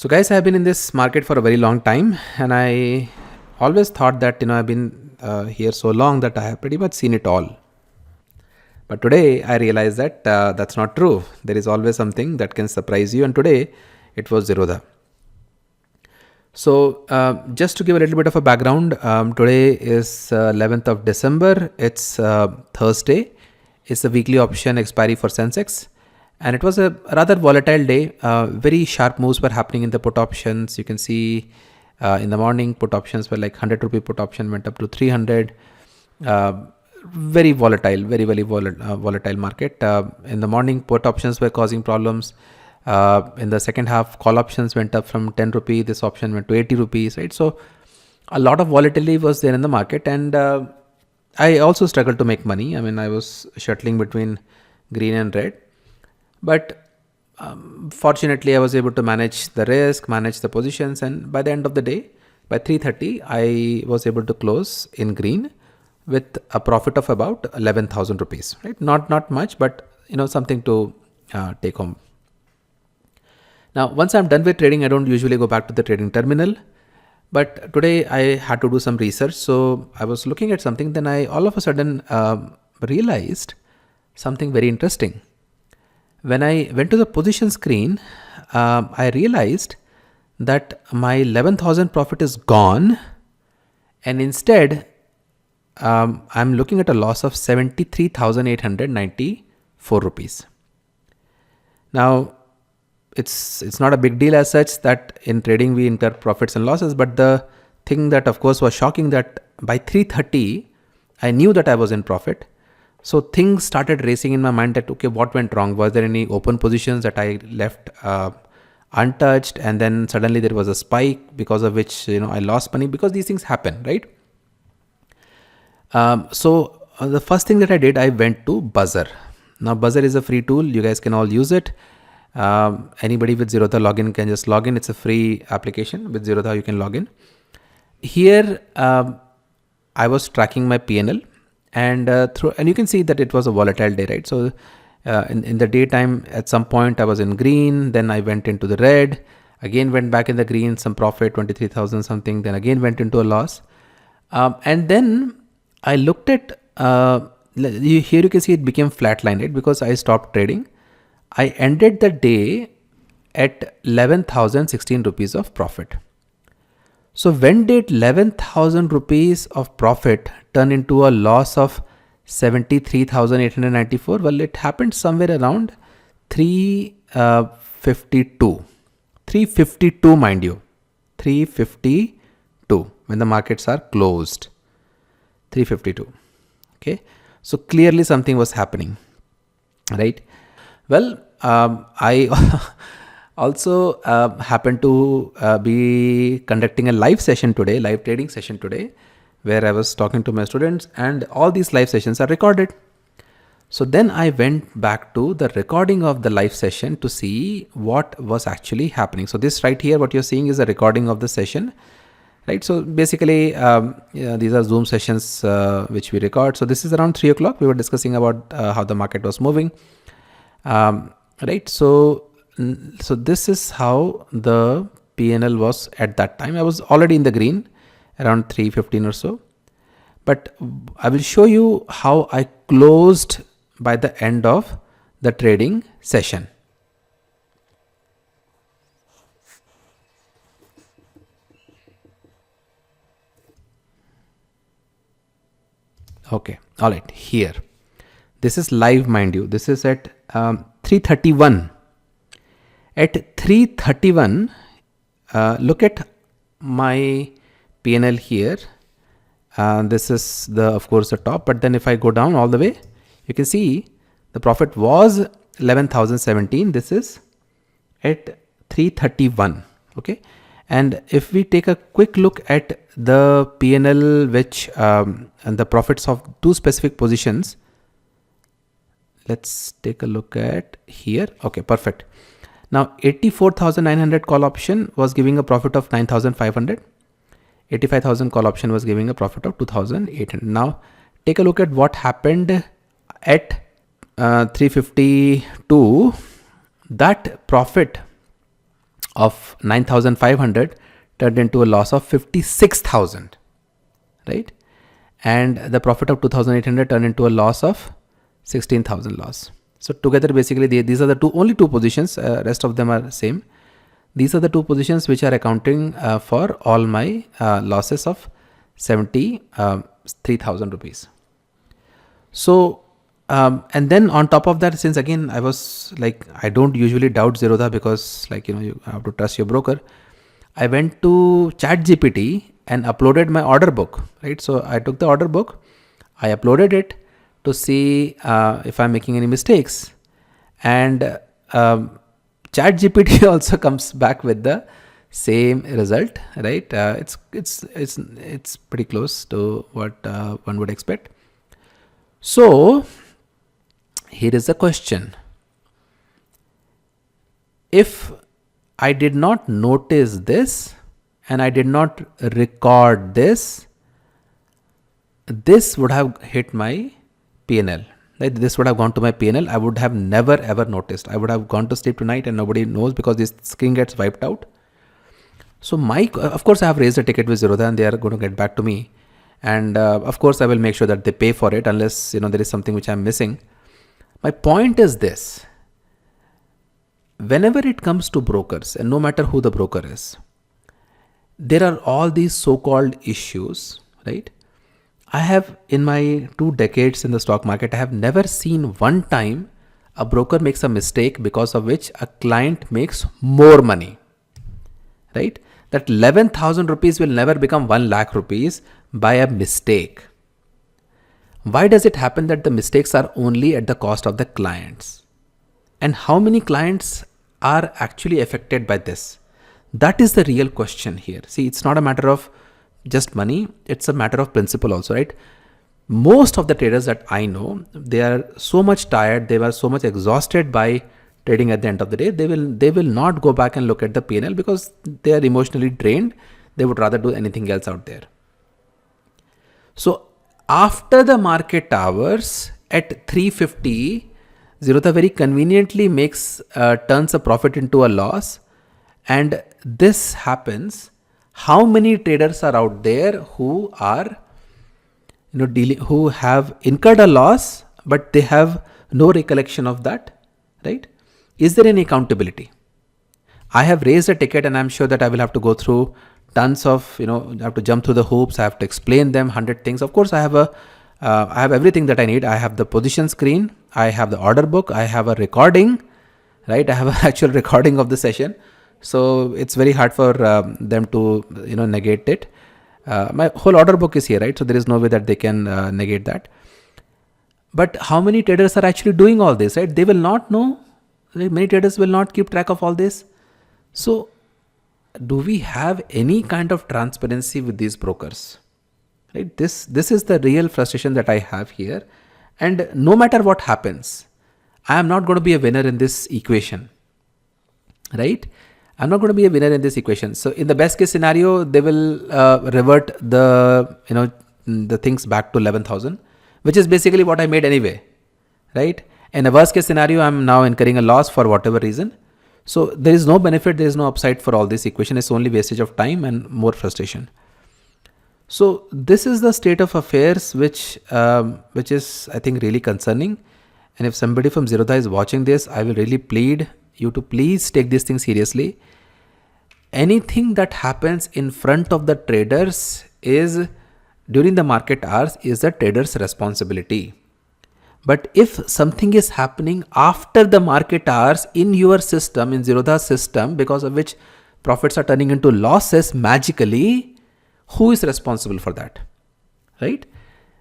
So guys, I've been in this market for a very long time, and I always thought that I've been here so long that I have pretty much seen it all. But today I realized that that's not true. There is always something that can surprise you, and today it was Zerodha. So just to give a little bit of a background, today is 11th of December. It's Thursday. It's the weekly option expiry for Sensex. And it was a rather volatile day. Very sharp moves were happening in the put options. You can see in the morning, put options were like 100 rupee put option went up to 300. Very volatile, very volatile market. In the morning, put options were causing problems. In the second half, call options went up from 10 rupee. This option went to 80 rupees, right? So a lot of volatility was there in the market. And I also struggled to make money. I mean, I was shuttling between green and red. But fortunately, I was able to manage the risk, manage the positions. And by the end of the day, by 3:30, I was able to close in green with a profit of about 11,000 rupees, right? Not much, but something to take home. Now, once I'm done with trading, I don't usually go back to the trading terminal. But today I had to do some research. So I was looking at something. Then I all of a sudden realized something very interesting. When I went to the position screen, I realized that my 11,000 profit is gone. And instead, I'm looking at a loss of 73,894 rupees. Now, it's not a big deal as such that in trading we incur profits and losses, but the thing that of course was shocking that by 3:30 I knew that I was in profit. So things started racing in my mind that okay, what went wrong? Was there any open positions that I left untouched, and then suddenly there was a spike because of which I lost money, because these things happen, right? So the first thing that I did, I went to Buzzer. Now Buzzer is a free tool. You guys can all use it. Anybody with Zerodha login can just log in. It's a free application. With Zerodha, you can log in. Here, I was tracking my PNL, and you can see that it was a volatile day, right? So in the daytime, at some point I was in green, then I went into the red, again went back in the green, some profit, 23,000 something, then again went into a loss. And then I looked at, here you can see it became flatline, right? Because I stopped trading. I ended the day at 11,016 rupees of profit. So when did 11,000 rupees of profit turn into a loss of 73,894? Well, it happened somewhere around 352. 352, mind you. 352 when the markets are closed. 352. Okay. So clearly something was happening, right? Well, I also happened to be conducting a live session today, live trading session today, where I was talking to my students, and all these live sessions are recorded. So then I went back to the recording of the live session to see what was actually happening. So this right here, what you're seeing is a recording of the session, right? So basically, these are Zoom sessions which we record. So this is around 3 o'clock. We were discussing about how the market was moving. Right. So this is how the PNL was at that time. I was already in the green around 3:15 or so, but I will show you how I closed by the end of the trading session. Okay. All right. Here. This is live, mind you. This is at 3:31. At 3:31, look at my PNL here. This is of course the top, but then if I go down all the way, you can see the profit was 11,017. This is at 3:31. Okay. And if we take a quick look at the PNL, which and the profits of two specific positions, let's take a look at here. Okay, perfect. Now 84,900 call option was giving a profit of 9,500. 85,000 call option was giving a profit of 2,800. Now take a look at what happened at 352. That profit of 9,500 turned into a loss of 56,000, right? And the profit of 2,800 turned into a loss of 16,000 loss. So together, basically, these are the only two positions. Rest of them are same. These are the two positions which are accounting for all my losses of 73,000 rupees. So, and then on top of that, since again, I was like, I don't usually doubt Zerodha because you have to trust your broker. I went to ChatGPT and uploaded my order book, right? So I took the order book, I uploaded it to see if I'm making any mistakes. And ChatGPT also comes back with the same result, right? It's pretty close to what one would expect. So here is the question. If I did not notice this and I did not record this, this would have hit my P&L. Right? This would have gone to my P&L. I would have never ever noticed. I would have gone to sleep tonight and nobody knows because this screen gets wiped out. So of course, I have raised a ticket with Zerodha and they are going to get back to me. And of course, I will make sure that they pay for it unless there is something which I'm missing. My point is this. Whenever it comes to brokers, and no matter who the broker is, there are all these so-called issues, right? I have, in my 2 decades in the stock market, I have never seen one time a broker makes a mistake because of which a client makes more money, right? That 11,000 rupees will never become 1 lakh rupees by a mistake. Why does it happen that the mistakes are only at the cost of the clients? And how many clients are actually affected by this? That is the real question here. See, it's not a matter of just money. It's a matter of principle also, right? Most of the traders that I know, they are so much tired. They were so much exhausted by trading at the end of the day. They will not go back and look at the P&L because they are emotionally drained. They would rather do anything else out there. So after the market hours at 350, Zerodha very conveniently turns a profit into a loss. And this happens. How many traders are out there who are who have incurred a loss, but they have no recollection of that, right? Is there any accountability? I have raised a ticket and I'm sure that I will have to go through tons of, I have to jump through the hoops. I have to explain them 100 things. Of course, I have everything that I need. I have the position screen. I have the order book. I have a recording, right? I have an actual recording of the session. So it's very hard for them to, negate it. My whole order book is here, right? So there is no way that they can negate that. But how many traders are actually doing all this, right? They will not know. Many traders will not keep track of all this. So do we have any kind of transparency with these brokers? Right? This is the real frustration that I have here. And no matter what happens, I am not going to be a winner in this equation, right? I'm not going to be a winner in this equation. So in the best case scenario, they will revert the things back to 11,000, which is basically what I made anyway, right? In a worst case scenario, I'm now incurring a loss for whatever reason. So there is no benefit, there is no upside for all this equation. It's only wastage of time and more frustration. So this is the state of affairs, which is, I think, really concerning. And if somebody from Zerodha is watching this, I will really plead you to please take this thing seriously. Anything that happens in front of the traders is during the market hours is the trader's responsibility. But if something is happening after the market hours in your system, in Zerodha's system, because of which profits are turning into losses magically, who is responsible for that, right?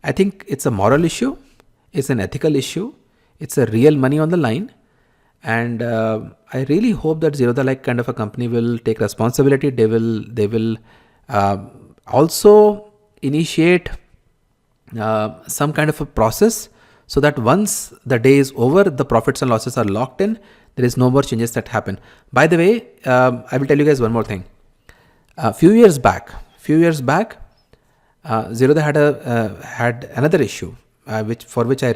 I think it's a moral issue. It's an ethical issue. It's a real money on the line. And I really hope that Zerodha like kind of a company will take responsibility. They will also initiate some kind of a process so that once the day is over, the profits and losses are locked in. There is no more changes that happen. By the way, I will tell you guys one more thing. A few years back, Zerodha had another issue, for which I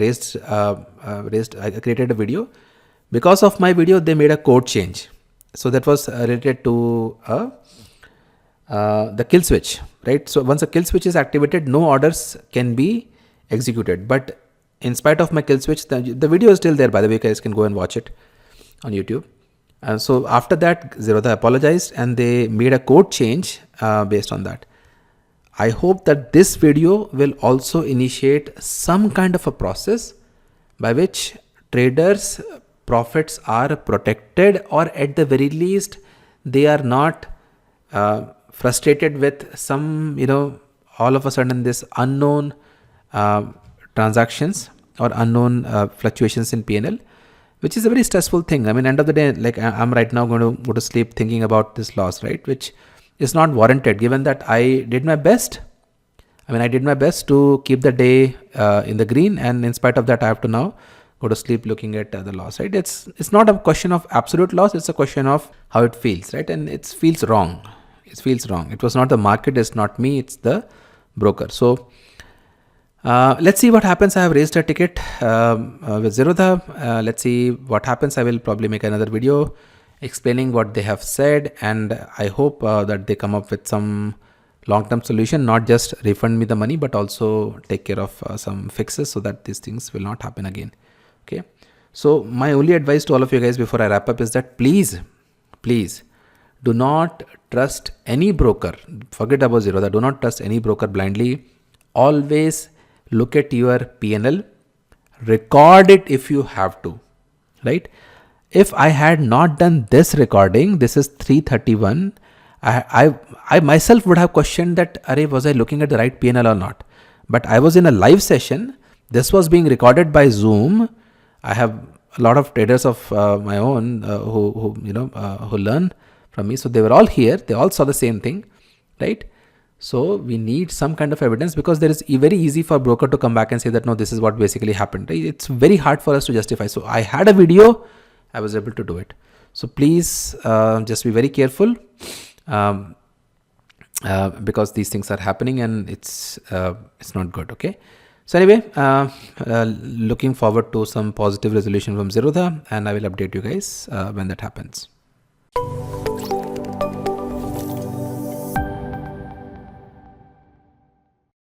created a video. Because of my video, they made a code change. So that was related to the kill switch, right? So once a kill switch is activated, no orders can be executed. But in spite of my kill switch, the video is still there, by the way. You guys can go and watch it on YouTube. So after that, Zerodha apologized and they made a code change based on that. I hope that this video will also initiate some kind of a process by which traders' profits are protected, or at the very least, they are not frustrated with some, all of a sudden this unknown transactions or unknown fluctuations in PNL, which is a very stressful thing. I mean, end of the day, like I'm right now going to go to sleep thinking about this loss, right? Which is not warranted given that I did my best. I did my best to keep the day in the green, and in spite of that, I have to now go to sleep looking at the loss, right? It's not a question of absolute loss. It's a question of how it feels, right? And it feels wrong. It feels wrong. It was not the market. It's not me. It's the broker. So let's see what happens. I have raised a ticket with Zerodha. Let's see what happens. I will probably make another video explaining what they have said, and I hope that they come up with some long-term solution, not just refund me the money, but also take care of some fixes so that these things will not happen again. Okay. So my only advice to all of you guys before I wrap up is that please do not trust any broker. Forget about Zerodha. Do not trust any broker blindly. Always look at your PNL, record it if you have to, right? If I had not done this recording, this is 3:31. I myself would have questioned that, was I looking at the right PNL or not? But I was in a live session. This was being recorded by Zoom. I have a lot of traders of my own who learn from me. So they were all here. They all saw the same thing, right? So we need some kind of evidence, because there is very easy for a broker to come back and say that, no, this is what basically happened. Right? It's very hard for us to justify. So I had a video. I was able to do it. So please just be very careful. Because these things are happening and it's not good. Okay. So anyway, looking forward to some positive resolution from Zerodha, and I will update you guys when that happens.